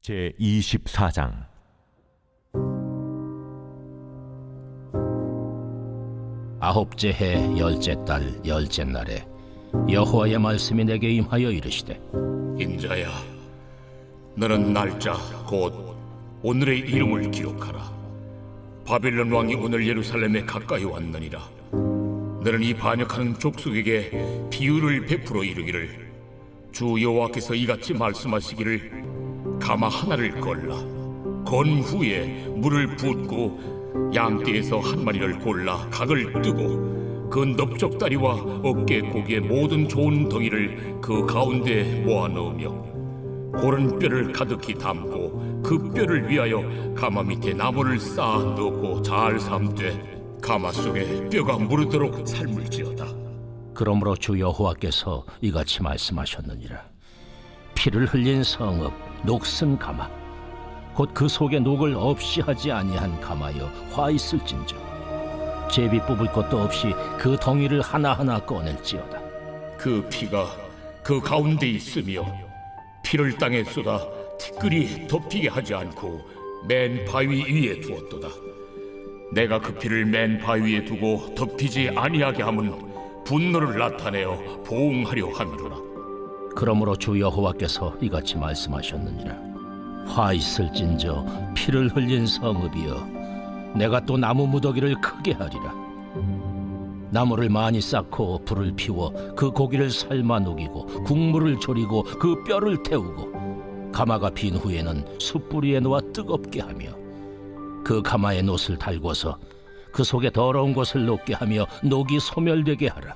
제24장 아홉째 해 열째 달 열째 날에 여호와의 말씀이 내게 임하여 이르시되, 인자야, 너는 날짜 곧 오늘의 이름을 기록하라. 바빌론 왕이 오늘 예루살렘에 가까이 왔느니라. 너는 이 반역하는 족속에게 비유를 베풀어 이르기를, 주 여호와께서 이같이 말씀하시기를, 가마 하나를 걸라. 건 후에 물을 붓고 양떼에서 한 마리를 골라 각을 뜨고 그 넓적다리와 어깨 고기의 모든 좋은 덩이를 그 가운데에 모아 넣으며 고른 뼈를 가득히 담고 그 뼈를 위하여 가마 밑에 나무를 쌓아 넣고 잘 삶되 가마 속에 뼈가 무르도록 삶을지어다. 그러므로 주 여호와께서 이같이 말씀하셨느니라. 피를 흘린 성읍 녹슨 가마, 곧 그 속에 녹을 없이 하지 아니한 가마여 화 있을진저 제비 뽑을 것도 없이 그 덩이를 하나하나 꺼낼지어다. 그 피가 그 가운데 있으며 피를 땅에 쏟아 티끌이 덮이게 하지 않고 맨 바위 위에 두었도다. 내가 그 피를 맨 바위에 두고 덮이지 아니하게 함은 분노를 나타내어 보응하려 함이로라. 그러므로 주 여호와께서 이같이 말씀하셨느니라. 화 있을진저 피를 흘린 성읍이여, 내가 또 나무 무더기를 크게 하리라. 나무를 많이 쌓고 불을 피워 그 고기를 삶아 녹이고 국물을 졸이고 그 뼈를 태우고 가마가 빈 후에는 숯불 위에 놓아 뜨겁게 하며 그 가마에 놋을 달궈서 그 속에 더러운 것을 녹게 하며 녹이 소멸되게 하라.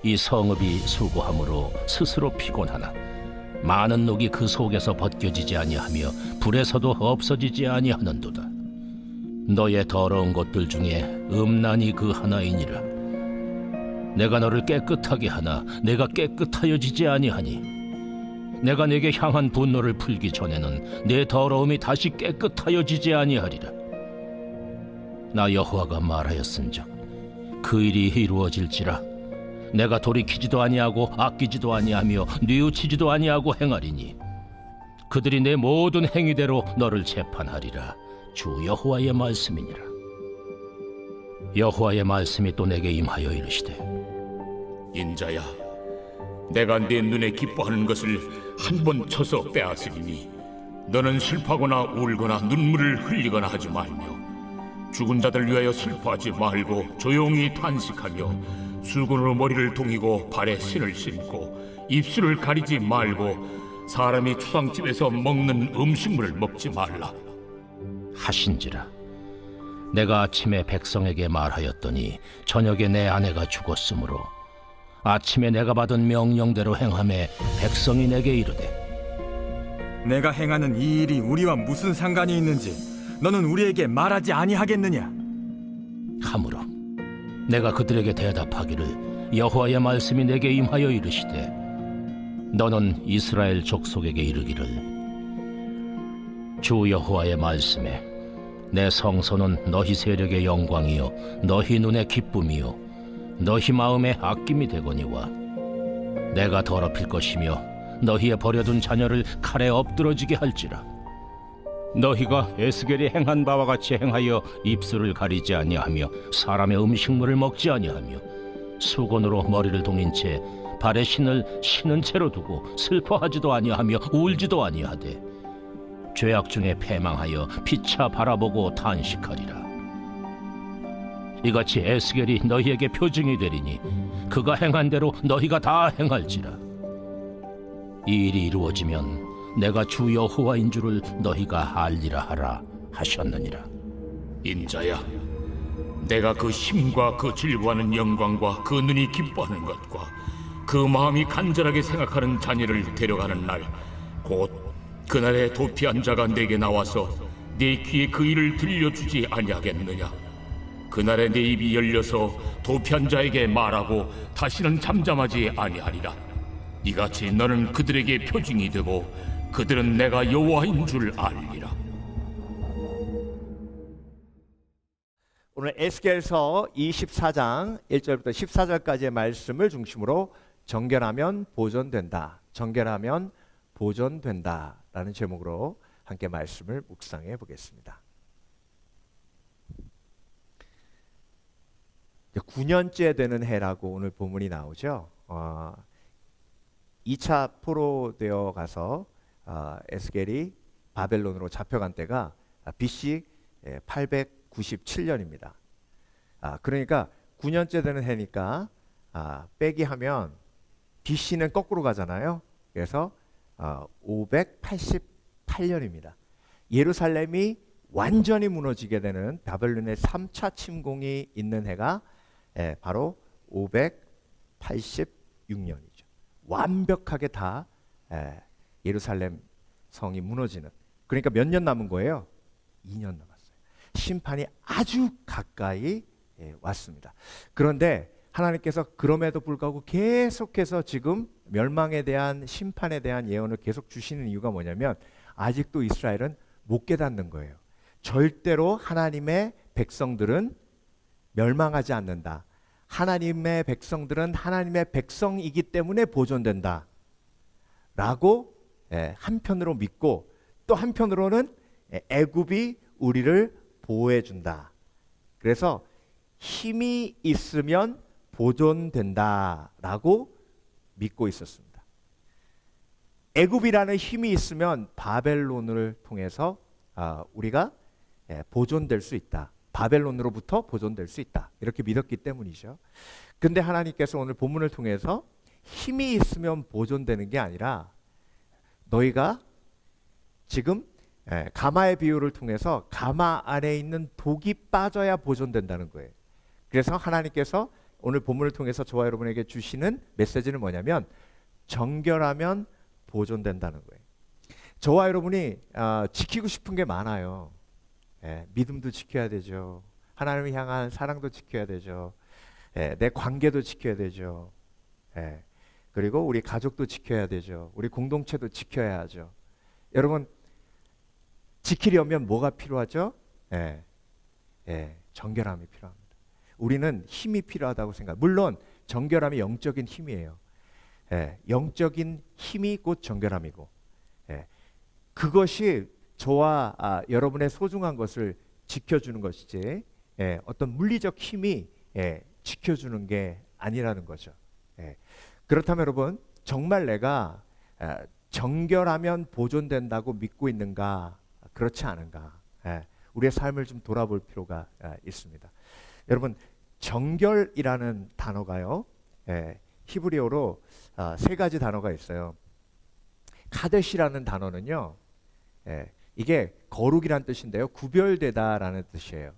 이 성읍이 수고함으로 스스로 피곤하나 많은 녹이 그 속에서 벗겨지지 아니하며 불에서도 없어지지 아니하는도다. 너의 더러운 것들 중에 음란이 그 하나이니라. 내가 너를 깨끗하게 하나 내가 깨끗하여지지 아니하니 내가 내게 향한 분노를 풀기 전에는 내 더러움이 다시 깨끗하여지지 아니하리라. 나 여호와가 말하였은즉 그 일이 이루어질지라. 내가 돌이키지도 아니하고 아끼지도 아니하며 뉘우치지도 아니하고 행하리니 그들이 내 모든 행위대로 너를 재판하리라. 주 여호와의 말씀이니라. 여호와의 말씀이 또 내게 임하여 이르시되, 인자야, 내가 내 눈에 기뻐하는 것을 한 번 쳐서 빼앗으리니 너는 슬퍼하거나 울거나 눈물을 흘리거나 하지 말며 죽은 자들 위하여 슬퍼하지 말고 조용히 탄식하며 수건으로 머리를 동이고 발에 신을 신고 입술을 가리지 말고 사람이 추상집에서 먹는 음식물을 먹지 말라 하신지라. 내가 아침에 백성에게 말하였더니 저녁에 내 아내가 죽었으므로 아침에 내가 받은 명령대로 행하매 백성이 내게 이르되, 내가 행하는 이 일이 우리와 무슨 상관이 있는지 너는 우리에게 말하지 아니하겠느냐 하므로 내가 그들에게 대답하기를, 여호와의 말씀이 내게 임하여 이르시되, 너는 이스라엘 족속에게 이르기를, 주 여호와의 말씀에 내 성소는 너희 세력의 영광이요 너희 눈의 기쁨이요 너희 마음의 아낌이 되거니와 내가 더럽힐 것이며 너희의 버려둔 자녀를 칼에 엎드러지게 할지라. 너희가 에스겔이 행한 바와 같이 행하여 입술을 가리지 아니하며 사람의 음식물을 먹지 아니하며 수건으로 머리를 동인 채 발에 신을 신은 채로 두고 슬퍼하지도 아니하며 울지도 아니하되 죄악 중에 패망하여 피차 바라보고 탄식하리라. 이같이 에스겔이 너희에게 표징이 되리니 그가 행한 대로 너희가 다 행할지라. 이 일이 이루어지면 내가 주 여호와인 줄을 너희가 알리라 하라 하셨느니라. 인자야, 내가 그 힘과 그 즐거워하는 영광과 그 눈이 기뻐하는 것과 그 마음이 간절하게 생각하는 자녀를 데려가는 날, 곧 그날에 도피한 자가 내게 나와서 내 귀에 그 일을 들려주지 아니하겠느냐. 그날에 내 입이 열려서 도피한 자에게 말하고 다시는 잠잠하지 아니하리라. 이같이 너는 그들에게 표징이 되고 그들은 내가 여호와인 줄 알리라. 오늘 에스겔서 24장 1절부터 14절까지의 말씀을 중심으로 정결하면 보존된다. 정결하면 보존된다. 라는 제목으로 함께 말씀을 묵상해 보겠습니다. 9년째 되는 해라고 오늘 본문이 나오죠. 2차 포로되어 가서 에스겔이 바벨론으로 잡혀간 때가 BC 897년입니다. 그러니까 9년째 되는 해니까 빼기 하면 BC는 거꾸로 가잖아요. 그래서 588년입니다. 예루살렘이 완전히 무너지게 되는 바벨론의 3차 침공이 있는 해가 바로 586년이죠. 완벽하게 다 예루살렘 성이 무너지는. 그러니까 몇 년 남은 거예요? 2년 남았어요. 심판이 아주 가까이 왔습니다. 그런데 하나님께서 그럼에도 불구하고 계속해서 지금 멸망에 대한 심판에 대한 예언을 계속 주시는 이유가 뭐냐면 아직도 이스라엘은 못 깨닫는 거예요. 절대로 하나님의 백성들은 멸망하지 않는다. 하나님의 백성들은 하나님의 백성이기 때문에 보존된다. 라고 한편으로 믿고 또 한편으로는 애굽이 우리를 보호해 준다. 그래서 힘이 있으면 보존된다라고 믿고 있었습니다. 애굽이라는 힘이 있으면 바벨론을 통해서 우리가 보존될 수 있다. 바벨론으로부터 보존될 수 있다. 이렇게 믿었기 때문이죠. 근데 하나님께서 오늘 본문을 통해서 힘이 있으면 보존되는 게 아니라 너희가 지금 가마의 비유를 통해서 가마 안에 있는 독이 빠져야 보존된다는 거예요. 그래서 하나님께서 오늘 본문을 통해서 저와 여러분에게 주시는 메시지는 뭐냐면 정결하면 보존된다는 거예요. 저와 여러분이 지키고 싶은 게 많아요. 믿음도 지켜야 되죠. 하나님을 향한 사랑도 지켜야 되죠. 내 관계도 지켜야 되죠. 그리고 우리 가족도 지켜야 되죠. 우리 공동체도 지켜야 하죠. 여러분 지키려면 뭐가 필요하죠? 정결함이 필요합니다. 우리는 힘이 필요하다고 생각. 물론 정결함이 영적인 힘이에요. 영적인 힘이 곧 정결함이고, 그것이 저와 여러분의 소중한 것을 지켜주는 것이지, 어떤 물리적 힘이 지켜주는 게 아니라는 거죠. 그렇다면 여러분 정말 내가 정결하면 보존된다고 믿고 있는가? 그렇지 않은가? 우리의 삶을 좀 돌아볼 필요가 있습니다. 여러분 정결이라는 단어가요, 히브리어로 세 가지 단어가 있어요. 카데시라는 단어는요, 이게 거룩이란 뜻인데요, 구별되다라는 뜻이에요.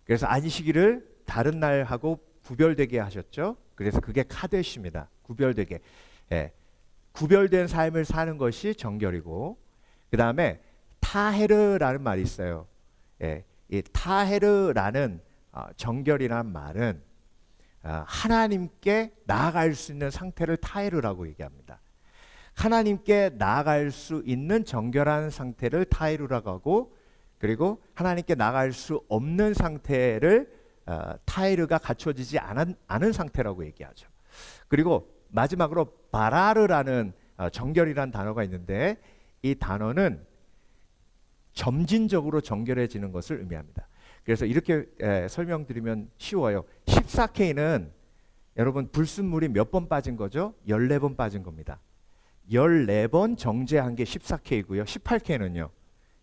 그래서 안식일을 다른 날하고 구별되게 하셨죠. 그래서 그게 카데시입니다. 구별되게, 구별된 삶을 사는 것이 정결이고, 그 다음에 타헤르라는 말이 있어요. 이 타헤르라는 정결이라는 말은 하나님께 나아갈 수 있는 상태를 타헤르라고 얘기합니다. 하나님께 나아갈 수 있는 정결한 상태를 타헤르라고 하고, 그리고 하나님께 나아갈 수 없는 상태를 타헤르가 갖춰지지 않은 상태라고 얘기하죠. 그리고 마지막으로 바라르라는 정결이라는 단어가 있는데, 이 단어는 점진적으로 정결해지는 것을 의미합니다. 그래서 이렇게 설명드리면 쉬워요. 14K는 여러분 불순물이 몇 번 빠진 거죠? 14번 빠진 겁니다. 14번 정제한 게 14K고요. 18K는요.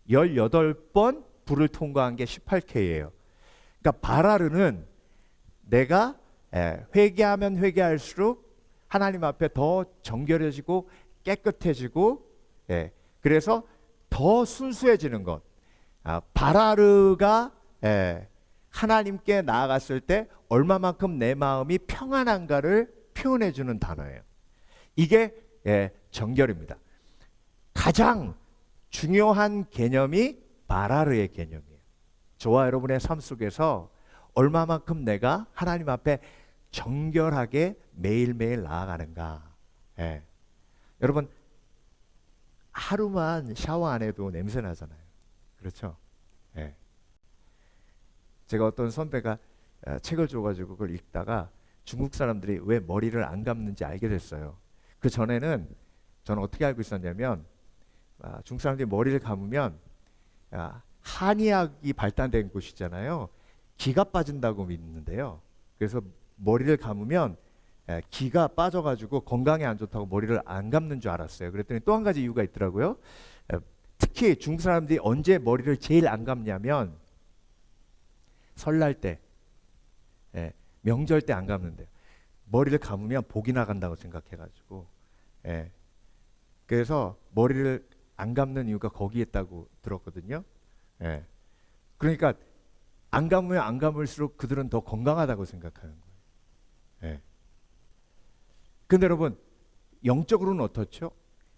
18번 불을 통과한 게 18K예요. 그러니까 바라르는 내가 회개하면 회개할수록 하나님 앞에 더 정결해지고 깨끗해지고, 그래서 더 순수해지는 것. 바라르가 하나님께 나아갔을 때 얼마만큼 내 마음이 평안한가를 표현해 주는 단어예요. 이게 정결입니다. 가장 중요한 개념이 바라르의 개념이에요. 저와 여러분의 삶 속에서 얼마만큼 내가 하나님 앞에 정결하게 매일매일 나아가는가. 여러분 하루만 샤워 안 해도 냄새 나잖아요. 그렇죠? 제가 어떤 선배가 책을 줘가지고 그걸 읽다가 중국 사람들이 왜 머리를 안 감는지 알게 됐어요. 그 전에는 저는 어떻게 알고 있었냐면 중국 사람들이 머리를 감으면 한의학이 발달된 곳이잖아요. 기가 빠진다고 믿는데요. 그래서 머리를 감으면 기가 빠져가지고 건강에 안 좋다고 머리를 안 감는 줄 알았어요. 그랬더니 또 한 가지 이유가 있더라고요. 특히 중국 사람들이 언제 머리를 제일 안 감냐면 설날 때, 명절 때 안 감는데요. 머리를 감으면 복이 나간다고 생각해가지고, 그래서 머리를 안 감는 이유가 거기에 있다고 들었거든요. 그러니까 안 감으면 안 감을수록 그들은 더 건강하다고 생각하는 거예요. 근데 여러분, 영적으로는 어떻죠?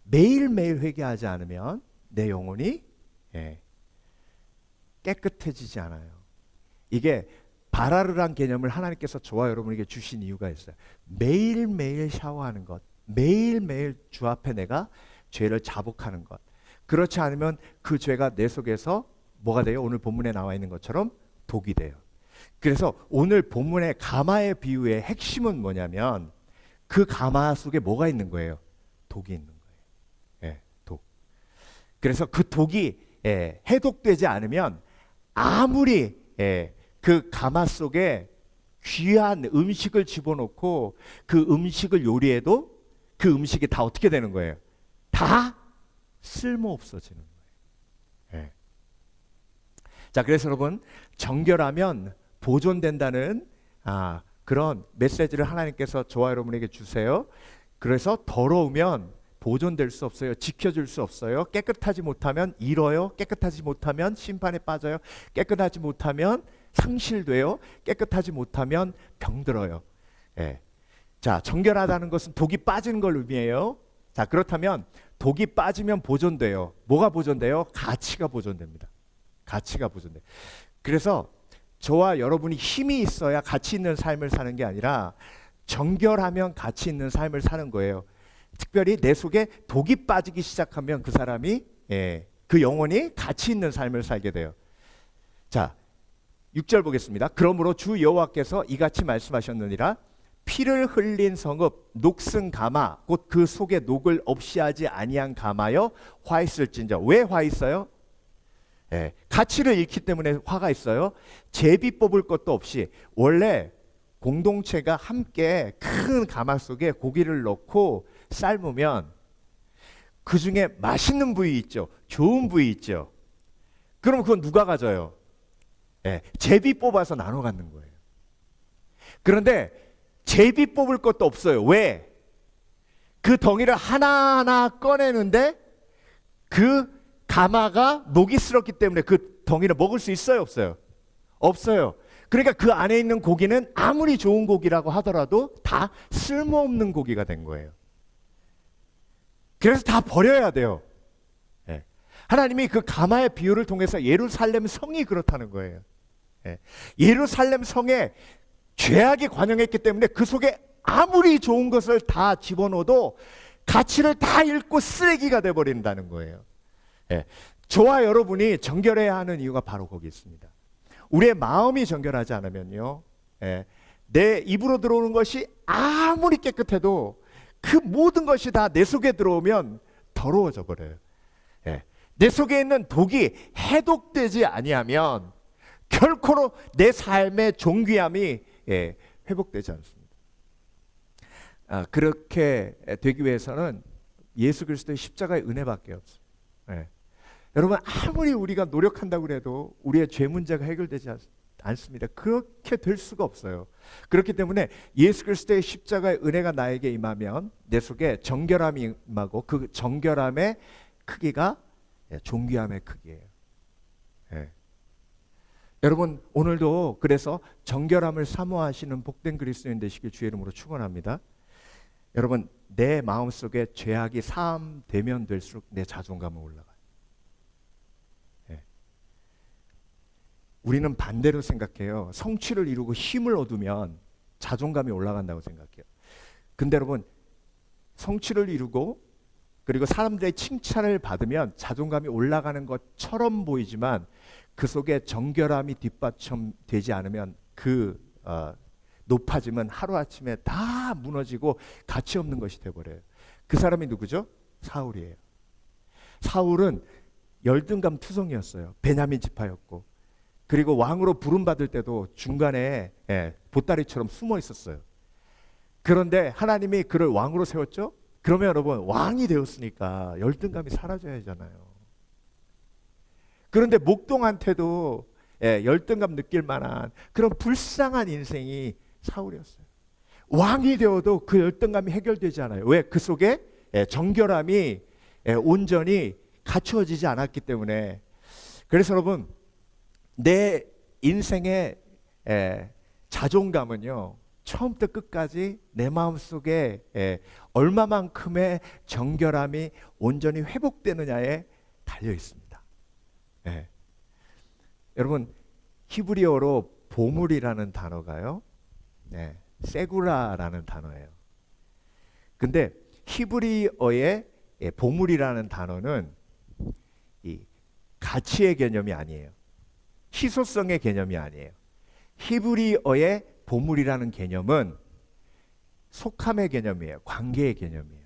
매일매일 회개하지 않으면 내 영혼이 깨끗해지지 않아요. 이게 바라르란 개념을 하나님께서 저와 여러분에게 주신 이유가 있어요. 매일매일 샤워하는 것, 매일매일 주 앞에 내가 죄를 자복하는 것. 그렇지 않으면 그 죄가 내 속에서 뭐가 돼요? 오늘 본문에 나와 있는 것처럼 독이 돼요. 그래서 오늘 본문의 가마의 비유의 핵심은 뭐냐면 그 가마 속에 뭐가 있는 거예요? 독이 있는 거예요. 독. 그래서 그 독이 해독되지 않으면 아무리 그 가마 속에 귀한 음식을 집어넣고 그 음식을 요리해도 그 음식이 다 어떻게 되는 거예요? 다 쓸모없어지는 거예요. 자, 그래서 여러분, 정결하면 보존된다는 그런 메시지를 하나님께서 저와 여러분에게 주세요. 그래서 더러우면 보존될 수 없어요. 지켜줄 수 없어요. 깨끗하지 못하면 잃어요. 깨끗하지 못하면 심판에 빠져요. 깨끗하지 못하면 상실돼요. 깨끗하지 못하면 병들어요. 자, 정결하다는 것은 독이 빠지는 걸 의미해요. 자, 그렇다면 독이 빠지면 보존돼요. 뭐가 보존돼요? 가치가 보존됩니다. 가치가 보존돼요. 그래서 저와 여러분이 힘이 있어야 가치 있는 삶을 사는 게 아니라 정결하면 가치 있는 삶을 사는 거예요. 특별히 내 속에 독이 빠지기 시작하면 그 사람이 그 영혼이 가치 있는 삶을 살게 돼요. 자, 6절 보겠습니다. 그러므로 주 여호와께서 이같이 말씀하셨느니라. 피를 흘린 성읍 녹슨 가마 곧 그 속에 녹을 없이 하지 아니한 가마여 화 있을진저. 왜 화 있어요? 가치를 잃기 때문에 화가 있어요. 제비 뽑을 것도 없이 원래 공동체가 함께 큰 가마 속에 고기를 넣고 삶으면 그 중에 맛있는 부위 있죠. 좋은 부위 있죠. 그럼 그건 누가 가져요? 제비 뽑아서 나눠 갖는 거예요. 그런데 제비 뽑을 것도 없어요. 왜? 그 덩이를 하나하나 꺼내는데 그 가마가 녹이 슬었기 때문에 그 덩이를 먹을 수 있어요? 없어요? 없어요. 그러니까 그 안에 있는 고기는 아무리 좋은 고기라고 하더라도 다 쓸모없는 고기가 된 거예요. 그래서 다 버려야 돼요. 하나님이 그 가마의 비유를 통해서 예루살렘 성이 그렇다는 거예요. 예루살렘 성에 죄악이 관영했기 때문에 그 속에 아무리 좋은 것을 다 집어넣어도 가치를 다 잃고 쓰레기가 돼버린다는 거예요. 저와 여러분이 정결해야 하는 이유가 바로 거기 있습니다. 우리의 마음이 정결하지 않으면요, 내 입으로 들어오는 것이 아무리 깨끗해도 그 모든 것이 다 내 속에 들어오면 더러워져 버려요. 내 속에 있는 독이 해독되지 아니하면 결코 내 삶의 존귀함이 회복되지 않습니다. 그렇게 되기 위해서는 예수 그리스도의 십자가의 은혜밖에 없어요. 여러분, 아무리 우리가 노력한다고 해도 우리의 죄 문제가 해결되지 않습니다. 그렇게 될 수가 없어요. 그렇기 때문에 예수 그리스도의 십자가의 은혜가 나에게 임하면 내 속에 정결함이 임하고 그 정결함의 크기가 존귀함의 크기예요. 여러분, 오늘도 그래서 정결함을 사모하시는 복된 그리스도인 되시길 주의 이름으로 축원합니다. 여러분, 내 마음속에 죄악이 사함되면 될수록 내 자존감은 올라가요. 우리는 반대로 생각해요. 성취를 이루고 힘을 얻으면 자존감이 올라간다고 생각해요. 근데 여러분, 성취를 이루고 그리고 사람들의 칭찬을 받으면 자존감이 올라가는 것처럼 보이지만 그 속에 정결함이 뒷받침되지 않으면 그 높아짐은 하루아침에 다 무너지고 가치 없는 것이 되어버려요. 그 사람이 누구죠? 사울이에요. 사울은 열등감 투성이었어요. 베냐민 지파였고, 그리고 왕으로 부름받을 때도 중간에 보따리처럼 숨어 있었어요. 그런데 하나님이 그를 왕으로 세웠죠. 그러면 여러분, 왕이 되었으니까 열등감이 사라져야 하잖아요. 그런데 목동한테도 열등감 느낄 만한 그런 불쌍한 인생이 사울이었어요. 왕이 되어도 그 열등감이 해결되지 않아요. 왜? 그 속에 정결함이 온전히 갖추어지지 않았기 때문에. 그래서 여러분, 내 인생의 자존감은요, 처음부터 끝까지 내 마음속에 얼마만큼의 정결함이 온전히 회복되느냐에 달려 있습니다. 여러분, 히브리어로 보물이라는 단어가요, 세구라라는 단어예요. 근데 히브리어의 보물이라는 단어는 이 가치의 개념이 아니에요. 희소성의 개념이 아니에요. 히브리어의 보물이라는 개념은 속함의 개념이에요. 관계의 개념이에요.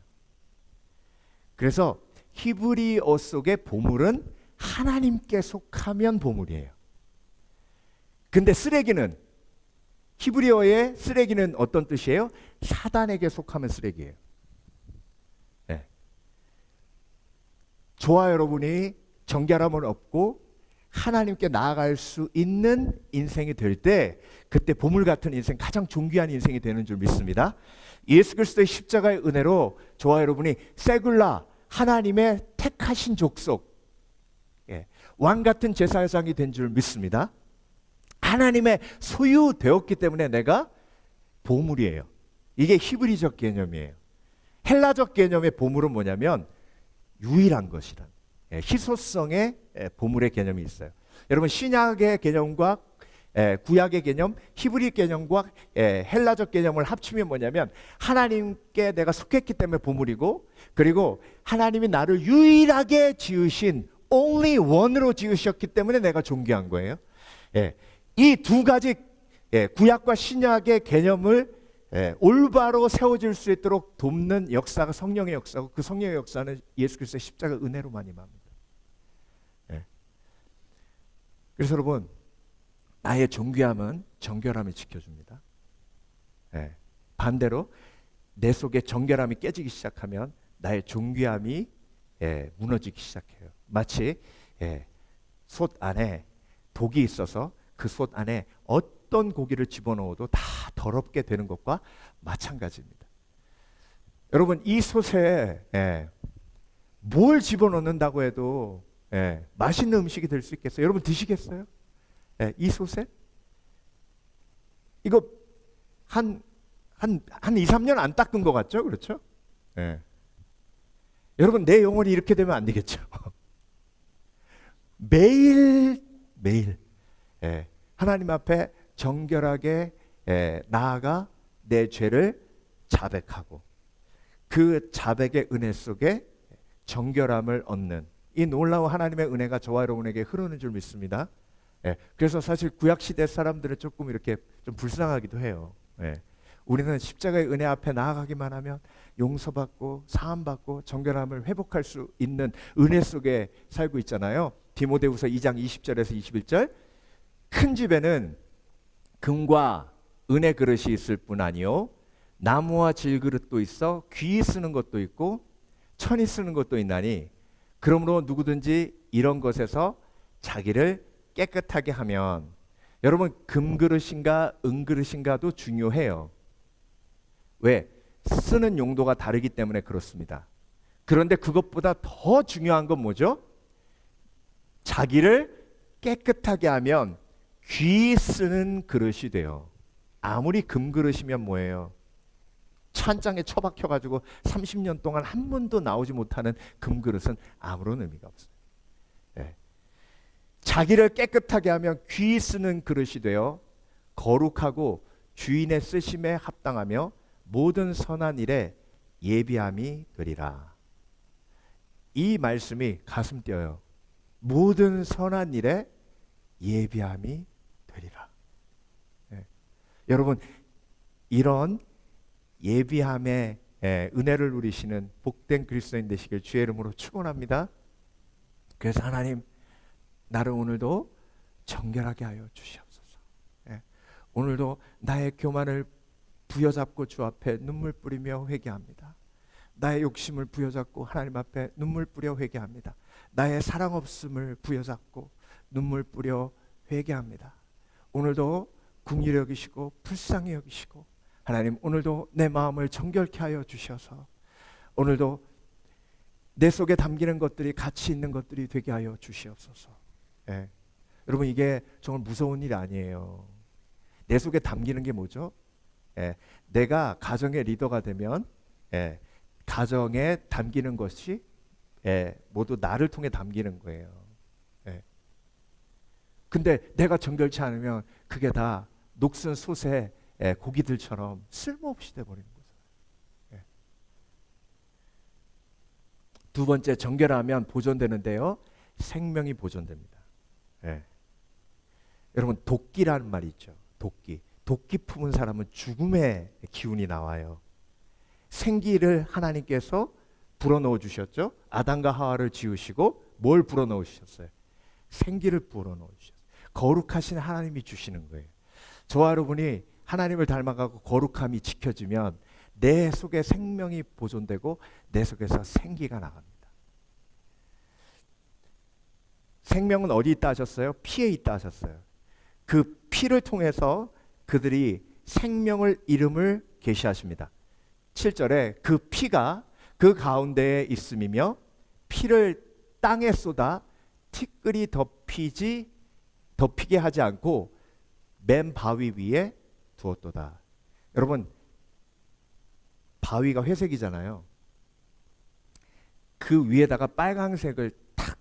그래서 히브리어 속의 보물은 하나님께 속하면 보물이에요. 근데 쓰레기는, 히브리어의 쓰레기는 어떤 뜻이에요? 사단에게 속하면 쓰레기예요. 저와 여러분이 정결함을 얻고 하나님께 나아갈 수 있는 인생이 될 때, 그때 보물 같은 인생, 가장 존귀한 인생이 되는 줄 믿습니다. 예수 그리스도의 십자가의 은혜로 저와 여러분이 세굴라, 하나님의 택하신 족속, 왕 같은 제사장이 된 줄 믿습니다. 하나님의 소유되었기 때문에 내가 보물이에요. 이게 히브리적 개념이에요. 헬라적 개념의 보물은 뭐냐면 유일한 것이란, 희소성의 보물의 개념이 있어요. 여러분, 신약의 개념과 구약의 개념, 히브리 개념과 헬라적 개념을 합치면 뭐냐면 하나님께 내가 속했기 때문에 보물이고, 그리고 하나님이 나를 유일하게 지으신 only one으로 지으셨기 때문에 내가 존귀한 거예요. 이 두 가지 구약과 신약의 개념을 올바로 세워질 수 있도록 돕는 역사가 성령의 역사고, 그 성령의 역사는 예수 그리스도의 십자가 은혜로만 임합니다. 그래서 여러분, 나의 존귀함은 정결함이 지켜줍니다. 반대로 내 속에 정결함이 깨지기 시작하면 나의 존귀함이 무너지기 시작해요. 마치 솥 안에 독이 있어서 그 솥 안에 어떤 고기를 집어넣어도 다 더럽게 되는 것과 마찬가지입니다. 여러분, 이 솥에 뭘 집어넣는다고 해도 맛있는 음식이 될 수 있겠어요? 여러분, 드시겠어요? 이 솥에? 이거 한 2, 3년 안 닦은 것 같죠? 그렇죠? 여러분, 내 영혼이 이렇게 되면 안 되겠죠? 매일 하나님 앞에 정결하게 나아가 내 죄를 자백하고, 그 자백의 은혜 속에 정결함을 얻는 이 놀라운 하나님의 은혜가 저와 여러분에게 흐르는 줄 믿습니다. 그래서 사실 구약 시대 사람들은 조금 이렇게 좀 불쌍하기도 해요. 우리는 십자가의 은혜 앞에 나아가기만 하면 용서받고 사함받고 정결함을 회복할 수 있는 은혜 속에 살고 있잖아요. 디모데후서 2장 20절에서 21절, 큰 집에는 금과 은의 그릇이 있을 뿐 아니요 나무와 질그릇도 있어 귀 쓰는 것도 있고 천이 쓰는 것도 있나니, 그러므로 누구든지 이런 것에서 자기를 깨끗하게 하면, 여러분, 금그릇인가 은그릇인가도 중요해요. 왜? 쓰는 용도가 다르기 때문에 그렇습니다. 그런데 그것보다 더 중요한 건 뭐죠? 자기를 깨끗하게 하면 귀 쓰는 그릇이 돼요. 아무리 금그릇이면 뭐예요? 찬장에 처박혀가지고 30년 동안 한 번도 나오지 못하는 금그릇은 아무런 의미가 없어요. 자기를 깨끗하게 하면 귀 쓰는 그릇이 되어 거룩하고 주인의 쓰심에 합당하며 모든 선한 일에 예비함이 되리라. 이 말씀이 가슴 뛰어요. 모든 선한 일에 예비함이 되리라. 여러분, 이런 예비함의 은혜를 누리시는 복된 그리스도인 되시길 주의 이름으로 축원합니다. 그래서 하나님, 나를 오늘도 정결하게 하여 주시옵소서. 예. 오늘도 나의 교만을 부여잡고 주 앞에 눈물 뿌리며 회개합니다. 나의 욕심을 부여잡고 하나님 앞에 눈물 뿌려 회개합니다. 나의 사랑 없음을 부여잡고 눈물 뿌려 회개합니다. 오늘도 긍휼히 여기시고 불쌍히 여기시고 하나님, 오늘도 내 마음을 정결케 하여 주셔서 오늘도 내 속에 담기는 것들이 가치 있는 것들이 되게 하여 주시옵소서. 예. 여러분, 이게 정말 무서운 일이 아니에요. 내 속에 담기는 게 뭐죠? 예. 내가 가정의 리더가 되면 예. 가정에 담기는 것이 예. 모두 나를 통해 담기는 거예요. 예. 근데 내가 정결치 않으면 그게 다 녹슨 솥에 예. 고기들처럼 쓸모없이 돼버리는 거죠. 예. 두 번째, 정결하면 보존되는데요, 생명이 보존됩니다. 예. 여러분, 도끼라는 말이 있죠. 도끼 품은 사람은 죽음의 기운이 나와요. 생기를 하나님께서 불어넣어 주셨죠. 아담과 하와를 지으시고 뭘 불어넣어 주셨어요? 생기를 불어넣어 주셨어요. 거룩하신 하나님이 주시는 거예요. 저와 여러분이 하나님을 닮아가고 거룩함이 지켜지면 내 속에 생명이 보존되고 내 속에서 생기가 나갑니다. 생명은 어디 있다 하셨어요? 피에 있다 하셨어요. 그 피를 통해서 그들이 생명을 이름을 계시하십니다. 7절에 그 피가 그 가운데에 있음이며 피를 땅에 쏟아 티끌이 덮이게 하지 않고 맨 바위 위에 두었도다. 여러분, 바위가 회색이잖아요. 그 위에다가 빨강색을 탁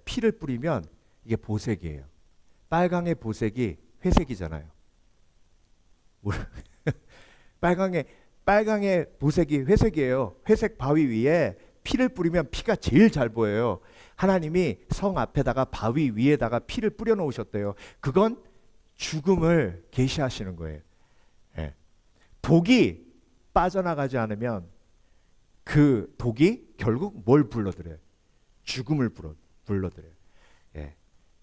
피를 뿌리면 이게 보색이에요. 빨강의 보색이 회색이잖아요. 빨강의 보색이 회색이에요. 회색 바위 위에 피를 뿌리면 피가 제일 잘 보여요. 하나님이 성 앞에다가 바위 위에다가 피를 뿌려 놓으셨대요. 그건 죽음을 계시하시는 거예요. 예. 독이 빠져나가지 않으면 그 독이 결국 뭘 불러들여요? 죽음을 불러들여요. 예.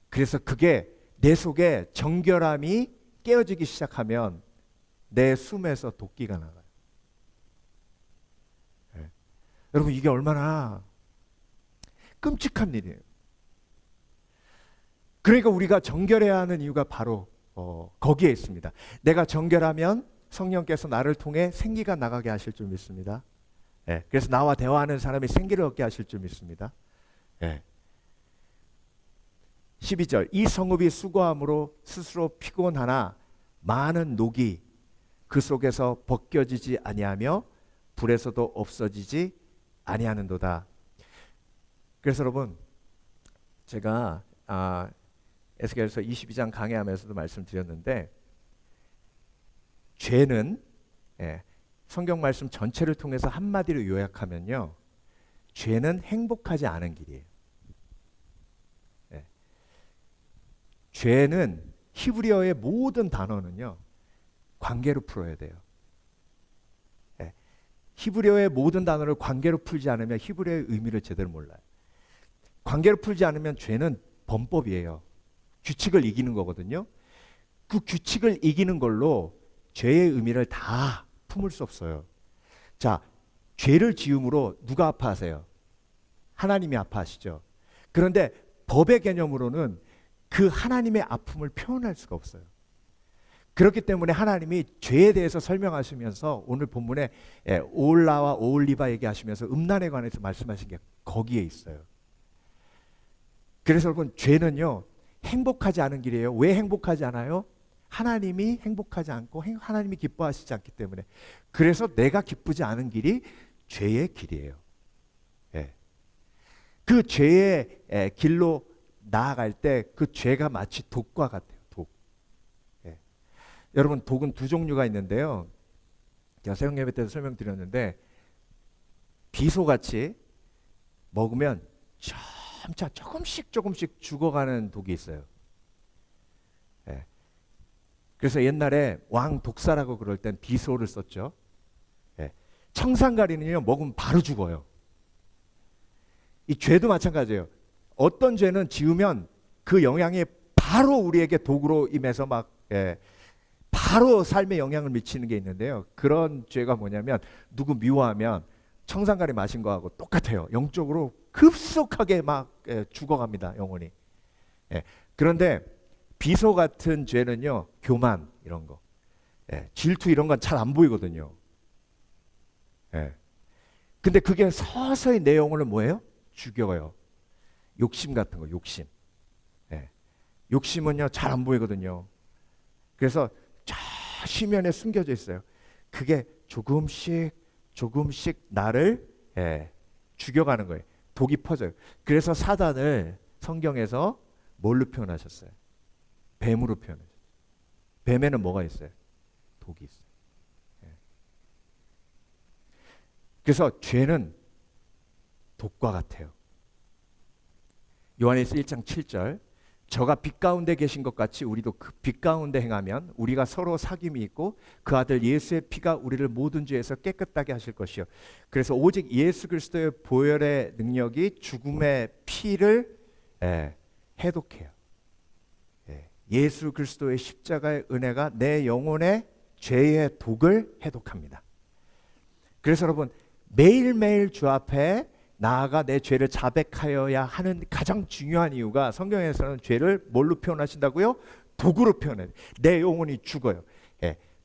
그래서 그게 내 속에 정결함이 깨어지기 시작하면 내 숨에서 도끼가 나가요. 예. 여러분, 이게 얼마나 끔찍한 일이에요. 그러니까 우리가 정결해야 하는 이유가 바로 거기에 있습니다. 내가 정결하면 성령께서 나를 통해 생기가 나가게 하실 줄 믿습니다. 예. 그래서 나와 대화하는 사람이 생기를 얻게 하실 줄 믿습니다. 예. 12절, 이 성읍이 수고함으로 스스로 피곤하나 많은 녹이 그 속에서 벗겨지지 아니하며 불에서도 없어지지 아니하는도다. 그래서 여러분, 제가 에스겔서 22장 강해하면서도 말씀드렸는데, 죄는 성경 말씀 전체를 통해서 한마디로 요약하면요, 죄는 행복하지 않은 길이에요. 죄는 히브리어의 모든 단어는요, 관계로 풀어야 돼요. 히브리어의 모든 단어를 관계로 풀지 않으면 히브리어의 의미를 제대로 몰라요. 관계로 풀지 않으면 죄는 범법이에요. 규칙을 이기는 거거든요. 그 규칙을 이기는 걸로 죄의 의미를 다 품을 수 없어요. 자, 죄를 지음으로 누가 아파하세요? 하나님이 아파하시죠. 그런데 법의 개념으로는 그 하나님의 아픔을 표현할 수가 없어요. 그렇기 때문에 하나님이 죄에 대해서 설명하시면서 오늘 본문에 오올라와 오올리바 얘기하시면서 음란에 관해서 말씀하신 게 거기에 있어요. 그래서 여러분, 죄는요, 행복하지 않은 길이에요. 왜 행복하지 않아요? 하나님이 행복하지 않고 하나님이 기뻐하시지 않기 때문에. 그래서 내가 기쁘지 않은 길이 죄의 길이에요. 그 죄의 길로 나아갈 때 그 죄가 마치 독과 같아요. 독. 여러분, 독은 두 종류가 있는데요. 제가 새벽 예배 때도 설명드렸는데, 비소같이 먹으면 점차 조금씩 죽어가는 독이 있어요. 그래서 옛날에 왕 독사라고 그럴 땐 비소를 썼죠. 청산가리는요, 먹으면 바로 죽어요. 이 죄도 마찬가지예요. 어떤 죄는 지으면 그 영향이 바로 우리에게 도구로 임해서 막 바로 삶에 영향을 미치는 게 있는데요. 그런 죄가 뭐냐면 누구 미워하면 청산가리 마신 거하고 똑같아요. 영적으로 급속하게 막 죽어갑니다. 영혼이. 그런데 비소 같은 죄는요. 교만 이런 거, 질투 이런 건 잘 안 보이거든요. 근데 그게 서서히 내 영혼을 뭐예요? 죽여요. 욕심 같은 거, 욕심. 욕심은요 잘 안 보이거든요. 그래서 저 심연에 숨겨져 있어요. 그게 조금씩 나를 죽여가는 거예요. 독이 퍼져요. 그래서 사단을 성경에서 뭘로 표현하셨어요? 뱀으로 표현하셨어요. 뱀에는 뭐가 있어요? 독이 있어요. 그래서 죄는 독과 같아요. 요한일서 1장 7절, 저가 빛 가운데 계신 것 같이 우리도 그 빛 가운데 행하면 우리가 서로 사귐이 있고 그 아들 예수의 피가 우리를 모든 죄에서 깨끗하게 하실 것이요. 그래서 오직 예수 그리스도의 보혈의 능력이 죽음의 피를 해독해요. 예수 그리스도의 십자가의 은혜가 내 영혼의 죄의 독을 해독합니다. 그래서 여러분 매일매일 주 앞에 나아가 내 죄를 자백하여야 하는 가장 중요한 이유가 성경에서는 죄를 뭘로 표현하신다고요? 독으로 표현해요. 내 영혼이 죽어요.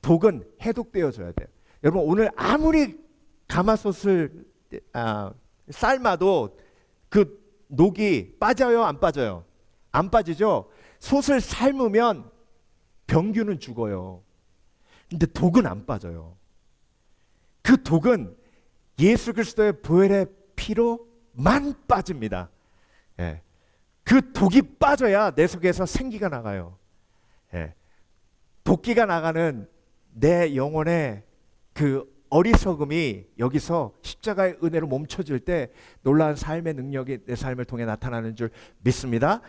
독은 해독되어져야 돼요. 여러분 오늘 아무리 가마솥을 삶아도 그 녹이 빠져요? 안 빠져요? 안 빠지죠? 솥을 삶으면 병균은 죽어요. 근데 독은 안 빠져요. 그 독은 예수 그리스도의 보혈의 피로만 빠집니다. 그 독이 빠져야 내 속에서 생기가 나가요. 독기가 나가는 내 영혼의 그 어리석음이 여기서 십자가의 은혜로 멈춰질 때 놀라운 삶의 능력이 내 삶을 통해 나타나는 줄 믿습니다.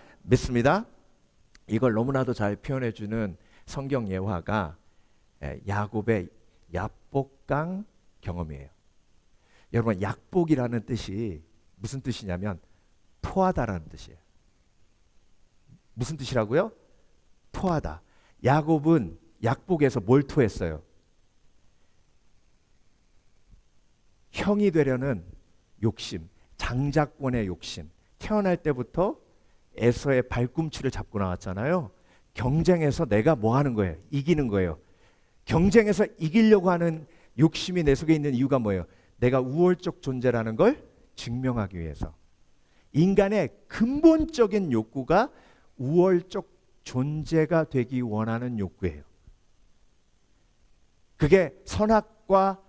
이걸 너무나도 잘 표현해주는 성경 예화가 야곱의 야복강 경험이에요. 여러분 약복이라는 뜻이 무슨 뜻이냐면 토하다라는 뜻이에요. 무슨 뜻이라고요? 토하다. 야곱은 약복에서 뭘 토했어요? 형이 되려는 욕심, 장자권의 욕심. 태어날 때부터 에서의 발꿈치를 잡고 나왔잖아요. 경쟁에서 내가 뭐 하는 거예요? 이기는 거예요. 경쟁에서 이기려고 하는 욕심이 내 속에 있는 이유가 뭐예요? 내가 우월적 존재라는 걸 증명하기 위해서. 인간의 근본적인 욕구가 우월적 존재가 되기 원하는 욕구예요. 그게 선악과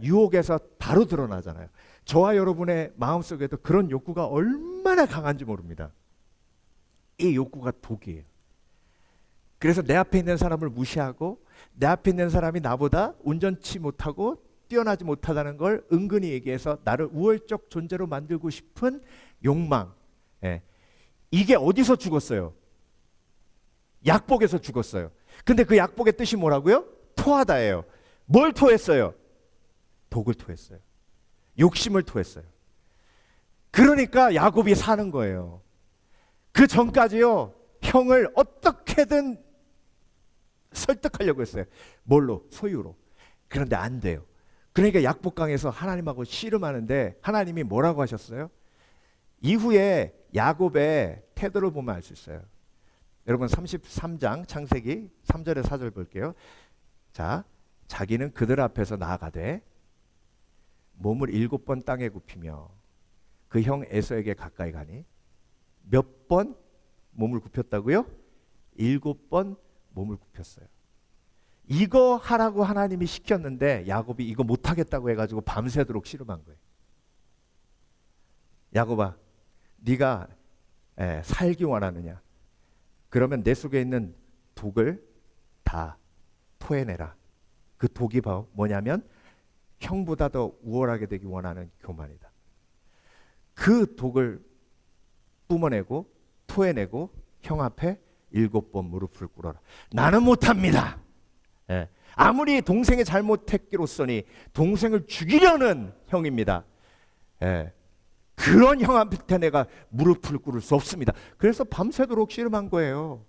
유혹에서 바로 드러나잖아요. 저와 여러분의 마음속에도 그런 욕구가 얼마나 강한지 모릅니다. 이 욕구가 독이에요. 그래서 내 앞에 있는 사람을 무시하고 내 앞에 있는 사람이 나보다 온전치 못하고 뛰어나지 못하다는 걸 은근히 얘기해서 나를 우월적 존재로 만들고 싶은 욕망. 이게 어디서 죽었어요? 약복에서 죽었어요. 근데 그 약복의 뜻이 뭐라고요? 토하다예요. 뭘 토했어요? 독을 토했어요. 욕심을 토했어요. 그러니까 야곱이 사는 거예요. 그 전까지요, 형을 어떻게든 설득하려고 했어요. 뭘로? 소유로. 그런데 안 돼요. 그러니까 약복강에서 하나님하고 씨름하는데 하나님이 뭐라고 하셨어요? 이후에 야곱의 태도를 보면 알 수 있어요. 여러분 33장 창세기 3절에 4절 볼게요. 자, 자기는 그들 앞에서 나아가되 몸을 7번 땅에 굽히며 그 형 에서에게 가까이 가니 몇 번 몸을 굽혔다고요? 7번 몸을 굽혔어요. 이거 하라고 하나님이 시켰는데 야곱이 이거 못하겠다고 해가지고 밤새도록 씨름한 거예요. 야곱아, 네가 살기 원하느냐? 그러면 내 속에 있는 독을 다 토해내라. 그 독이 뭐냐면 형보다 더 우월하게 되기 원하는 교만이다. 그 독을 뿜어내고 토해내고 형 앞에 7번 무릎을 꿇어라. 나는 못합니다. 아무리 동생이 잘못했기로서니 동생을 죽이려는 형입니다. 그런 형한테 내가 무릎을 꿇을 수 없습니다. 그래서 밤새도록 씨름한 거예요.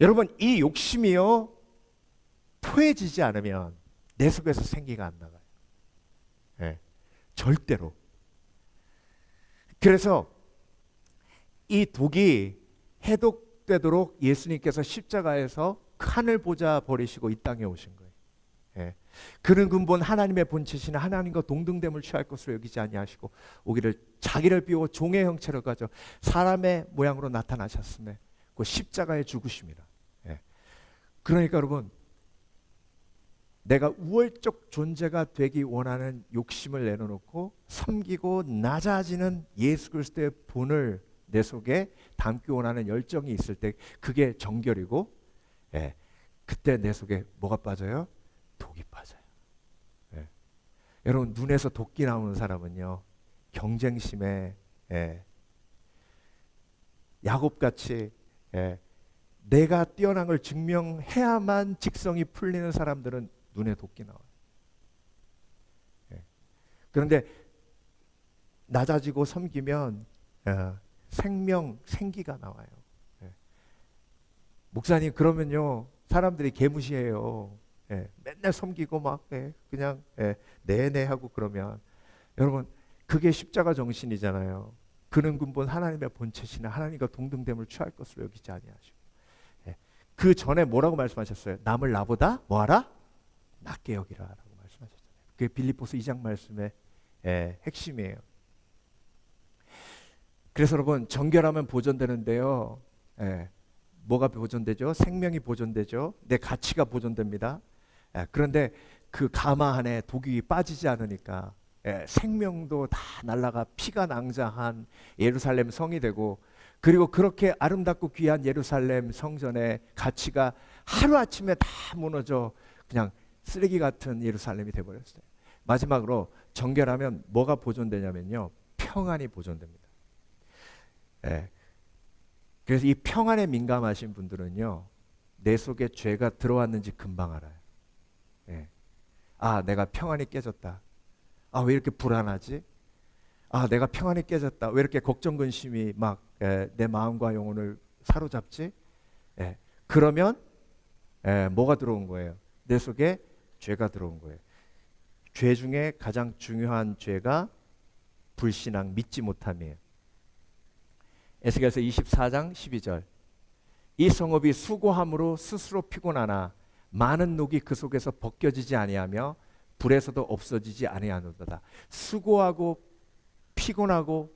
여러분, 이 욕심이요, 토해지지 않으면 내 속에서 생기가 안 나가요. 네, 절대로. 그래서 이 독이 해독되도록 예수님께서 십자가에서 하늘 보좌 버리시고 이 땅에 오신 거예요. 예. 그는 근본 하나님의 본체시나 하나님과 동등됨을 취할 것으로 여기지 아니하시고 오기를 자기를 비워 종의 형체를 가져 사람의 모양으로 나타나셨음에 그 십자가에 죽으십니다. 예. 그러니까 여러분, 내가 우월적 존재가 되기 원하는 욕심을 내려놓고 섬기고 낮아지는 예수 그리스도의 본을 내 속에 담기 원하는 열정이 있을 때 그게 정결이고, 예, 그때 내 속에 뭐가 빠져요? 독이 빠져요. 예. 여러분, 눈에서 도끼 나오는 사람은요, 경쟁심에, 예, 야곱같이, 예, 내가 뛰어난 걸 증명해야만 직성이 풀리는 사람들은 눈에 도끼 나와요. 예. 그런데 낮아지고 섬기면 생명, 생기가 나와요. 예. 목사님, 그러면요 사람들이 개무시해요. 예. 맨날 섬기고 막 그냥 네네 하고 그러면, 여러분, 그게 십자가 정신이잖아요. 그는 근본 하나님의 본체시나 하나님과 동등됨을 취할 것으로 여기지 아니하시고. 예. 그 전에 뭐라고 말씀하셨어요? 남을 나보다 뭐하라? 낮게 여기라 라고 말씀하셨잖아요. 그게 빌립보서 2장 말씀의 핵심이에요. 그래서 여러분, 정결하면 보존되는데요, 뭐가 보존되죠? 생명이 보존되죠. 내 가치가 보존됩니다. 그런데 그 가마 안에 독이 빠지지 않으니까 생명도 다 날아가 피가 낭자한 예루살렘 성이 되고, 그리고 그렇게 아름답고 귀한 예루살렘 성전의 가치가 하루아침에 다 무너져 그냥 쓰레기 같은 예루살렘이 되어버렸어요. 마지막으로 정결하면 뭐가 보존되냐면요, 평안이 보존됩니다. 그래서 이 평안에 민감하신 분들은요, 내 속에 죄가 들어왔는지 금방 알아요. 아, 내가 평안이 깨졌다. 아, 왜 이렇게 불안하지? 아, 내가 평안이 깨졌다. 왜 이렇게 걱정 근심이 막 내 마음과 영혼을 사로잡지? 그러면 뭐가 들어온 거예요? 내 속에 죄가 들어온 거예요. 죄 중에 가장 중요한 죄가 불신앙, 믿지 못함이에요. 에스겔서 24장 12절. 이 성읍이 수고함으로 스스로 피곤하나 많은 녹이 그 속에서 벗겨지지 아니하며 불에서도 없어지지 아니하노도다. 수고하고 피곤하고,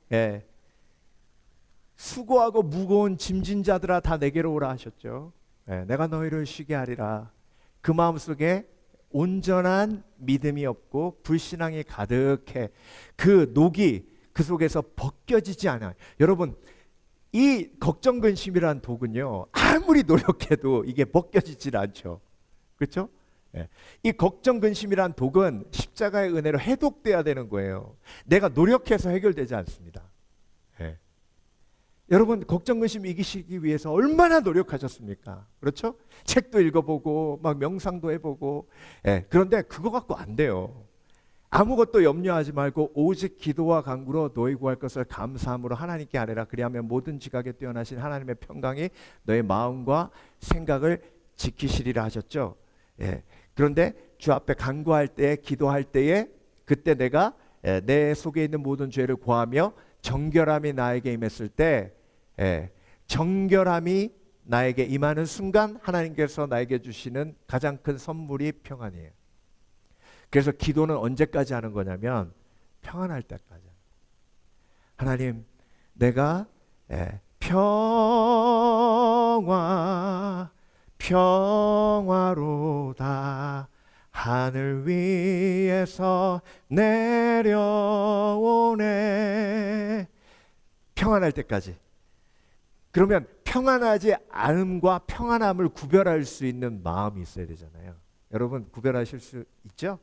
수고하고 무거운 짐진 자들아 다 내게로 오라 하셨죠. 내가 너희를 쉬게 하리라. 그 마음속에 온전한 믿음이 없고 불신앙이 가득해. 그 녹이 그 속에서 벗겨지지 않아요. 여러분, 이 걱정 근심이란 독은요, 아무리 노력해도 이게 벗겨지질 않죠. 그렇죠? 이 걱정 근심이란 독은 십자가의 은혜로 해독돼야 되는 거예요. 내가 노력해서 해결되지 않습니다. 여러분, 걱정 근심 이기시기 위해서 얼마나 노력하셨습니까? 그렇죠? 책도 읽어보고 막 명상도 해보고. 그런데 그거 갖고 안 돼요. 아무것도 염려하지 말고 오직 기도와 간구로 너희 구할 것을 감사함으로 하나님께 아뢰라. 그리하면 모든 지각에 뛰어나신 하나님의 평강이 너의 마음과 생각을 지키시리라 하셨죠. 그런데 주 앞에 간구할 때, 기도할 때에 그때 내가 내 속에 있는 모든 죄를 고하며 정결함이 나에게 임했을 때, 정결함이 나에게 임하는 순간 하나님께서 나에게 주시는 가장 큰 선물이 평안이에요. 그래서 기도는 언제까지 하는 거냐면 평안할 때까지. 하나님, 내가 평화로다 하늘 위에서 내려오네. 평안할 때까지. 그러면 평안하지 않음과 평안함을 구별할 수 있는 마음이 있어야 되잖아요. 여러분, 구별하실 수 있죠?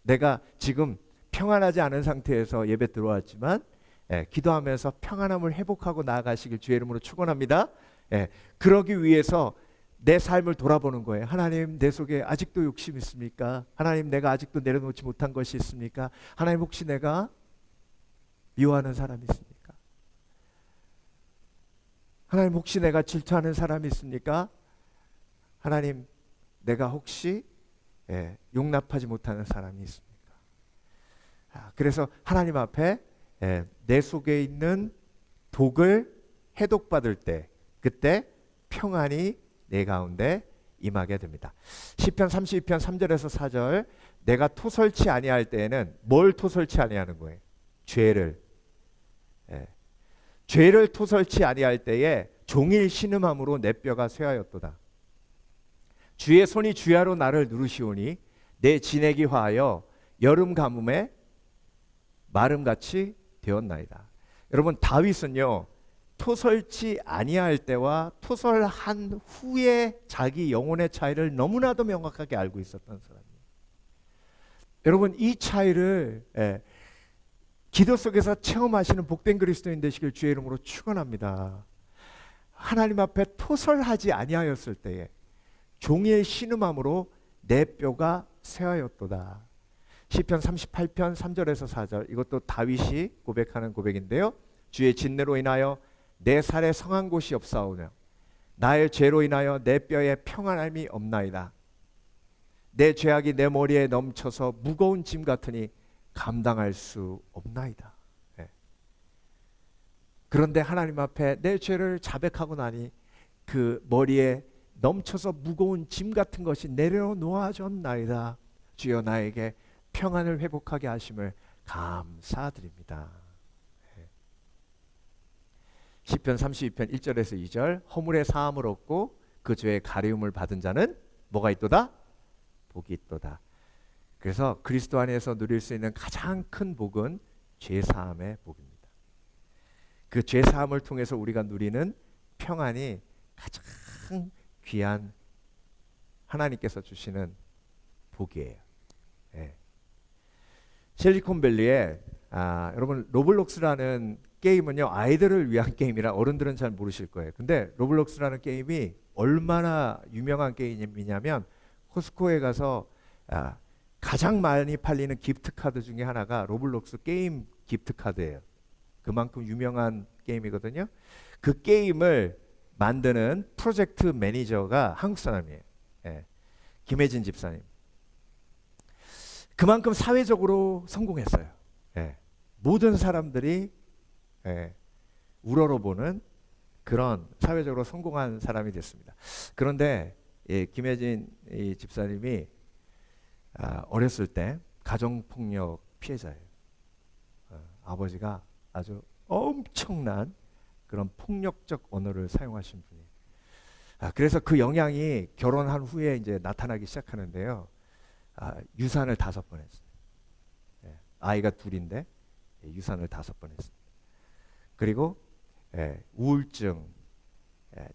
내가 지금 평안하지 않은 상태에서 예배 들어왔지만 기도하면서 평안함을 회복하고 나아가시길 주의 이름으로 축원합니다. 그러기 위해서 내 삶을 돌아보는 거예요. 하나님, 내 속에 아직도 욕심 있습니까? 하나님, 내가 아직도 내려놓지 못한 것이 있습니까? 하나님, 혹시 내가 미워하는 사람이 있습니까? 하나님, 혹시 내가 질투하는 사람이 있습니까? 하나님, 내가 혹시 용납하지 못하는 사람이 있습니까? 그래서 하나님 앞에 내 속에 있는 독을 해독받을 때, 그때 평안이 내 가운데 임하게 됩니다. 시편 32편 3절에서 4절, 내가 토설치 아니할 때에는 뭘 토설치 아니하는 거예요? 죄를. 죄를 토설치 아니할 때에 종일 신음함으로 내 뼈가 쇠하였도다. 주의 손이 주야로 나를 누르시오니 내 진액이 화하여 여름 가뭄에 마름같이 되었나이다. 여러분, 다윗은요, 토설치 아니할 때와 토설한 후에 자기 영혼의 차이를 너무나도 명확하게 알고 있었던 사람이에요. 여러분, 이 차이를 기도 속에서 체험하시는 복된 그리스도인 되시길 주의 이름으로 축원합니다. 하나님 앞에 토설하지 아니하였을 때에 종일 신음함으로 내 뼈가 쇠하였도다. 시편 38편 3절에서 4절, 이것도 다윗이 고백하는 고백인데요. 주의 진노로 인하여 내 살에 성한 곳이 없사오며 나의 죄로 인하여 내 뼈에 평안함이 없나이다. 내 죄악이 내 머리에 넘쳐서 무거운 짐 같으니 감당할 수 없나이다. 그런데 하나님 앞에 내 죄를 자백하고 나니 그 머리에 넘쳐서 무거운 짐 같은 것이 내려놓아졌나이다. 주여, 나에게 평안을 회복하게 하심을 감사드립니다. 시편 32편 1절에서 2절, 허물의 사함을 얻고 그 죄의 가리움을 받은 자는 뭐가 있도다? 복이 있도다. 그래서 그리스도 안에서 누릴 수 있는 가장 큰 복은 죄 사함의 복입니다. 그 죄 사함을 통해서 우리가 누리는 평안이 가장 귀한 하나님께서 주시는 복이에요. 실리콘밸리에 여러분, 로블록스라는 게임은요, 아이들을 위한 게임이라 어른들은 잘 모르실 거예요. 근데 로블록스라는 게임이 얼마나 유명한 게임이냐면 코스코에 가서 가장 많이 팔리는 기프트 카드 중에 하나가 로블록스 게임 기프트 카드예요. 그만큼 유명한 게임이거든요. 그 게임을 만드는 프로젝트 매니저가 한국 사람이에요. 김혜진 집사님. 그만큼 사회적으로 성공했어요. 모든 사람들이 우러러보는 그런 사회적으로 성공한 사람이 됐습니다. 그런데 김혜진 집사님이 어렸을 때 가정폭력 피해자예요. 아버지가 아주 엄청난 그런 폭력적 언어를 사용하신 분이에요. 그래서 그 영향이 결혼한 후에 이제 나타나기 시작하는데요. 유산을 5번 했어요. 아이가 둘인데 유산을 5번 했어요. 그리고 우울증,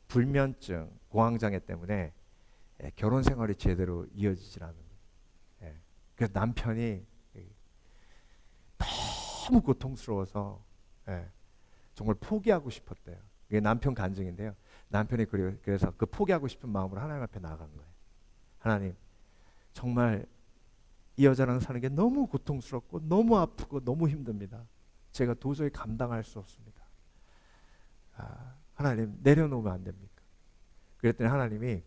불면증, 공황장애 때문에 결혼 생활이 제대로 이어지질 않는 거예요. 그래서 남편이 너무 고통스러워서 정말 포기하고 싶었대요. 이게 남편 간증인데요. 남편이 그래서 그 포기하고 싶은 마음으로 하나님 앞에 나아간 거예요. 하나님, 정말 이 여자랑 사는 게 너무 고통스럽고 너무 아프고 너무 힘듭니다. 제가 도저히 감당할 수 없습니다. 하나님, 내려놓으면 안 됩니까? 그랬더니 하나님이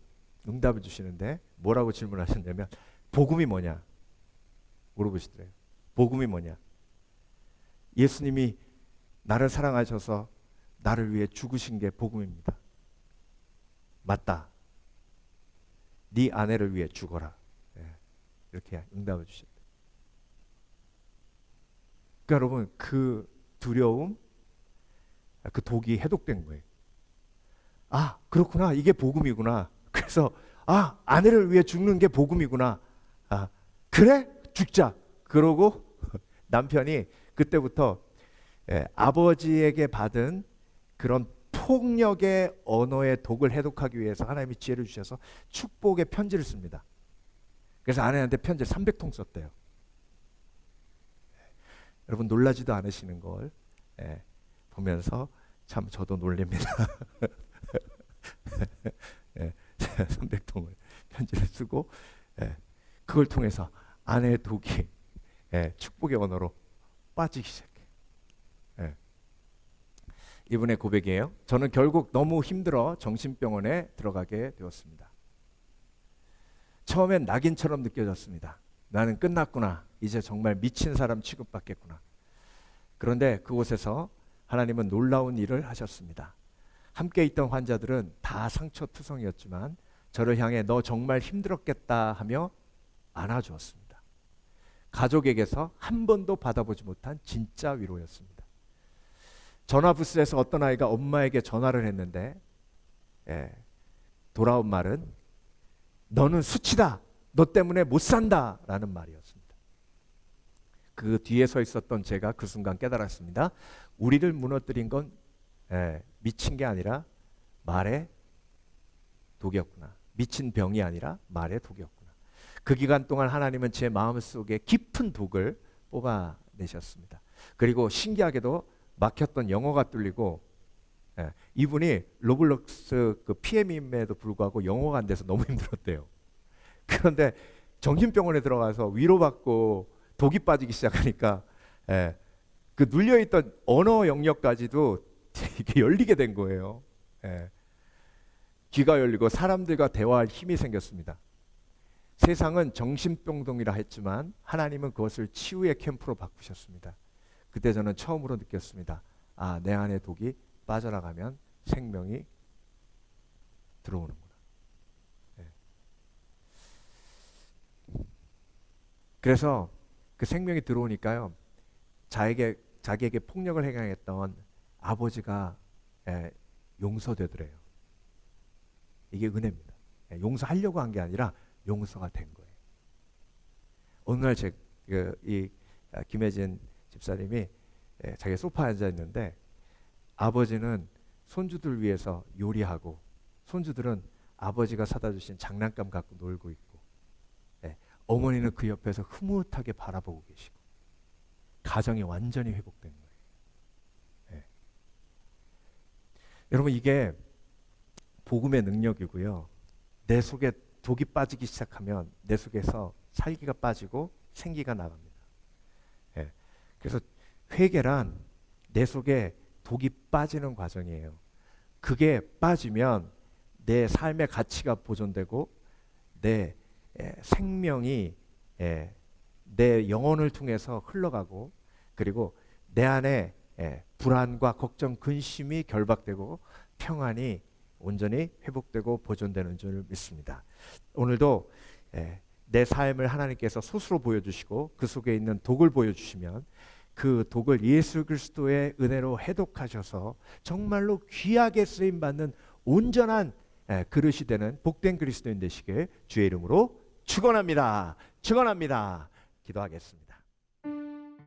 응답을 주시는데 뭐라고 질문하셨냐면, 복음이 뭐냐? 물어보시더래요. 복음이 뭐냐? 예수님이 나를 사랑하셔서 나를 위해 죽으신 게 복음입니다. 맞다. 네 아내를 위해 죽어라. 이렇게 응답을 주셨대요. 그러니까 여러분, 그 두려움, 그 독이 해독된 거예요. 그렇구나. 이게 복음이구나. 그래서 아내를 위해 죽는 게 복음이구나. 그래? 죽자. 그러고 남편이 그때부터 아버지에게 받은 그런 폭력의 언어의 독을 해독하기 위해서 하나님이 지혜를 주셔서 축복의 편지를 씁니다. 그래서 아내한테 편지를 300통 썼대요. 여러분, 놀라지도 않으시는 걸 보면서 참 저도 놀랍니다. 300통을 편지를 쓰고 그걸 통해서 아내의 독이 축복의 언어로 빠지기 시작해요. 이분의 고백이에요. 저는 결국 너무 힘들어 정신병원에 들어가게 되었습니다. 처음엔 낙인처럼 느껴졌습니다. 나는 끝났구나. 이제 정말 미친 사람 취급받겠구나. 그런데 그곳에서 하나님은 놀라운 일을 하셨습니다. 함께 있던 환자들은 다 상처투성이었지만 저를 향해 너 정말 힘들었겠다 하며 안아주었습니다. 가족에게서 한 번도 받아보지 못한 진짜 위로였습니다. 전화 부스에서 어떤 아이가 엄마에게 전화를 했는데 돌아온 말은 너는 수치다. 너 때문에 못 산다. 라는 말이었습니다. 그 뒤에 서 있었던 제가 그 순간 깨달았습니다. 우리를 무너뜨린 건 미친 게 아니라 말의 독이었구나. 미친 병이 아니라 말의 독이었구나. 그 기간 동안 하나님은 제 마음속에 깊은 독을 뽑아내셨습니다. 그리고 신기하게도 막혔던 영어가 뚫리고 이분이 로블록스 그 PM임에도 불구하고 영어가 안 돼서 너무 힘들었대요. 그런데 정신병원에 들어가서 위로받고 독이 빠지기 시작하니까 그 눌려있던 언어 영역까지도 이게 열리게 된 거예요. 귀가 열리고 사람들과 대화할 힘이 생겼습니다. 세상은 정신병동이라 했지만 하나님은 그것을 치유의 캠프로 바꾸셨습니다. 그때 저는 처음으로 느꼈습니다. 아, 내 안에 독이 빠져나가면 생명이 들어오는구나. 그래서 그 생명이 들어오니까요, 자기에게 폭력을 행했던 아버지가 용서되더래요. 이게 은혜입니다. 용서하려고 한 게 아니라 용서가 된 거예요. 어느 날 이 김혜진 집사님이 자기 소파에 앉아 있는데 아버지는 손주들 위해서 요리하고 손주들은 아버지가 사다 주신 장난감 갖고 놀고 있고 어머니는 그 옆에서 흐뭇하게 바라보고 계시고 가정이 완전히 회복된 거예요. 여러분, 이게 복음의 능력이고요. 내 속에 독이 빠지기 시작하면 내 속에서 살기가 빠지고 생기가 나갑니다. 그래서 회개란 내 속에 독이 빠지는 과정이에요. 그게 빠지면 내 삶의 가치가 보존되고 내 생명이 내 영혼을 통해서 흘러가고 그리고 내 안에 불안과 걱정, 근심이 결박되고 평안이 온전히 회복되고 보존되는 줄 믿습니다. 오늘도 내 삶을 하나님께서 스스로 보여주시고 그 속에 있는 독을 보여주시면 그 독을 예수 그리스도의 은혜로 해독하셔서 정말로 귀하게 쓰임받는 온전한 그릇이 되는 복된 그리스도인 되시길 주의 이름으로 축원합니다. 축원합니다. 기도하겠습니다.